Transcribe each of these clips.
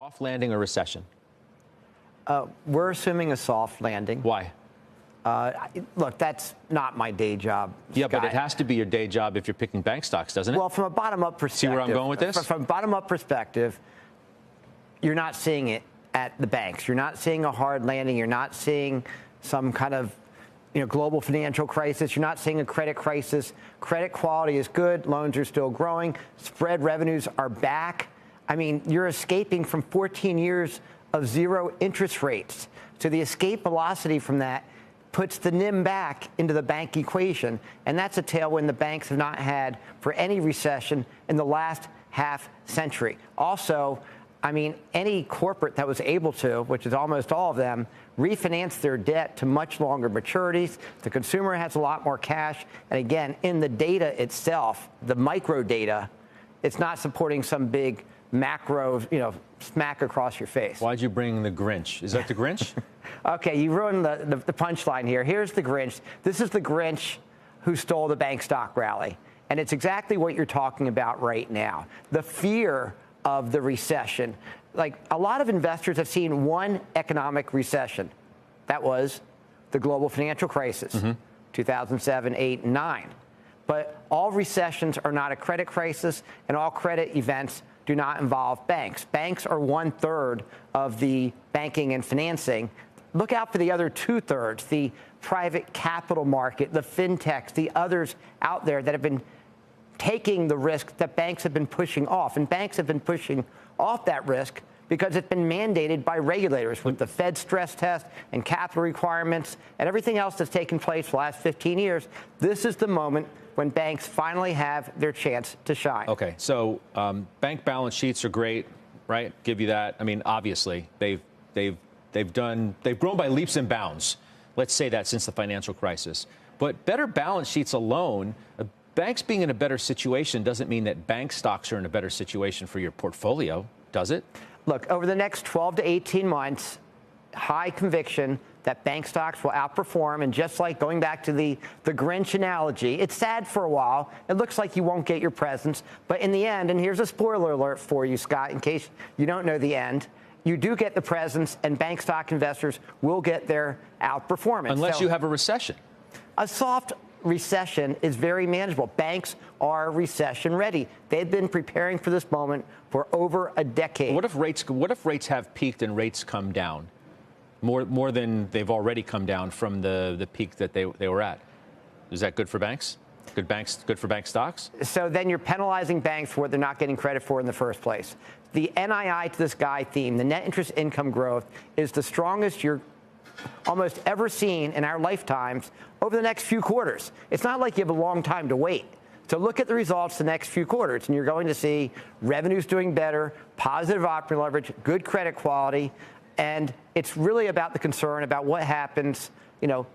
Soft landing or recession? We're assuming a soft landing. Why? Look, that's not my day job. Yeah, Scott. but it has to be your day job if you're picking bank stocks, doesn't it? Well, from a bottom-up perspective. See where I'm going with this? From a bottom-up perspective, you're not seeing it at the banks. You're not seeing a hard landing. You're not seeing some kind of global financial crisis. You're not seeing a credit crisis. Credit quality is good. Loans are still growing. Spread revenues are back. I mean, you're escaping from 14 years of zero interest rates. So the escape velocity from that puts the NIM back into the bank equation. And that's a tailwind the banks have not had for any recession in the last half century. Also, I mean, any corporate that was able to, which is almost all of them, refinance their debt to much longer maturities. The consumer has a lot more cash. And again, in the data itself, the micro data, it's not supporting some big macro, smack across your face. Why'd you bring the Grinch? Is that the Grinch? Okay, you ruined the punchline here. Here's the Grinch. This is the Grinch who stole the bank stock rally. And it's exactly what you're talking about right now. The fear of the recession. Like, a lot of investors have seen one economic recession. That was the global financial crisis, 2007, 8, and 9. But all recessions are not a credit crisis, and all credit events do not involve banks. Banks are 1/3 of the banking and financing. Look out for the other 2/3, the private capital market, the fintechs, the others out there that have been taking the risk that banks have been pushing off. And banks have been pushing off that risk because it's been mandated by regulators with the Fed stress test and capital requirements and everything else that's taken place for the last 15 years. This is the moment when banks finally have their chance to shine. Okay, so bank balance sheets are great, right? Give you that. I mean, obviously, they've grown by leaps and bounds. Let's say that since the financial crisis. But better balance sheets alone, banks being in a better situation doesn't mean that bank stocks are in a better situation for your portfolio, does it? Look, over the next 12 to 18 months, high conviction that bank stocks will outperform. And just like going back to the Grinch analogy, it's sad for a while. It looks like you won't get your presents. But in the end, and here's a spoiler alert for you, Scott, in case you don't know the end, you do get the presents, and bank stock investors will get their outperformance. Unless you have a recession. A soft recession is very manageable. Banks are recession ready. They've been preparing for this moment for over a decade. What if rates have peaked and rates come down more than they've already come down from the peak that they were at? Is that good for banks? Good for bank stocks? So then you're penalizing banks for what they're not getting credit for in the first place. The NII to this guy theme, the net interest income growth, is the strongest you're almost ever seen in our lifetimes over the next few quarters. It's not like you have a long time to wait. So look at the results the next few quarters, and you're going to see revenues doing better, positive operating leverage, good credit quality, and it's really about the concern about what happens,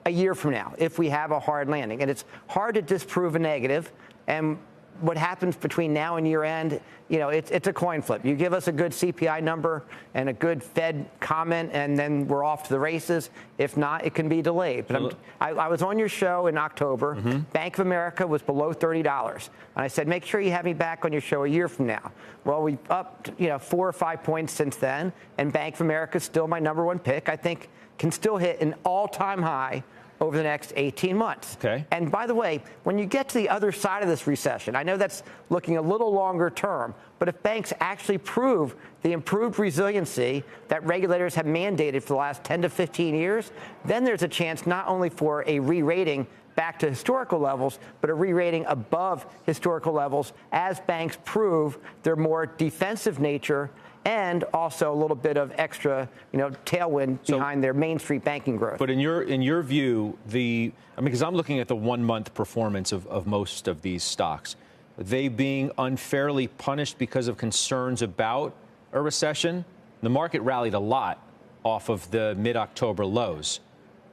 a year from now if we have a hard landing. And it's hard to disprove a negative, and what happens between now and year end, it's a coin flip. You give us a good CPI number and a good Fed comment, and then we're off to the races. If not, it can be delayed. But I was on your show in October. Bank of America was below $30. And I said, make sure you have me back on your show a year from now. Well, we've upped, 4 or 5 points since then, and Bank of America is still my number one pick. I think can still hit an all-time high over the next 18 months. Okay. And by the way, when you get to the other side of this recession, I know that's looking a little longer term, but if banks actually prove the improved resiliency that regulators have mandated for the last 10 to 15 years, then there's a chance not only for a re-rating back to historical levels, but a re-rating above historical levels as banks prove their more defensive nature and also a little bit of extra, tailwind behind their Main Street banking growth. But in your view, because I'm looking at the 1 month performance of most of these stocks, they being unfairly punished because of concerns about a recession. The market rallied a lot off of the mid-October lows.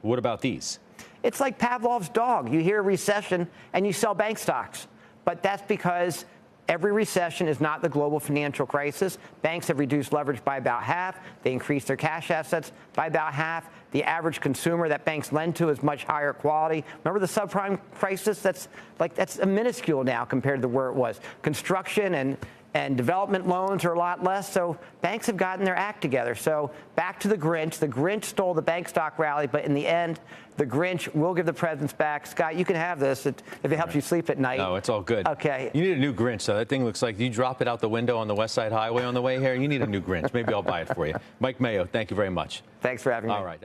What about these? It's like Pavlov's dog. You hear recession and you sell bank stocks, but that's because every recession is not the global financial crisis. Banks have reduced leverage by about half. They increased their cash assets by about half. The average consumer that banks lend to is much higher quality. Remember the subprime crisis? That's minuscule now compared to where it was. Construction and development loans are a lot less. So banks have gotten their act together. So back to the Grinch. The Grinch stole the bank stock rally, but in the end, the Grinch will give the presents back. Scott, you can have this if it helps you sleep at night. No, it's all good. Okay. You need a new Grinch, though. That thing looks like you drop it out the window on the West Side Highway on the way here. You need a new Grinch. Maybe I'll buy it for you. Mike Mayo, thank you very much. Thanks for having me. All right.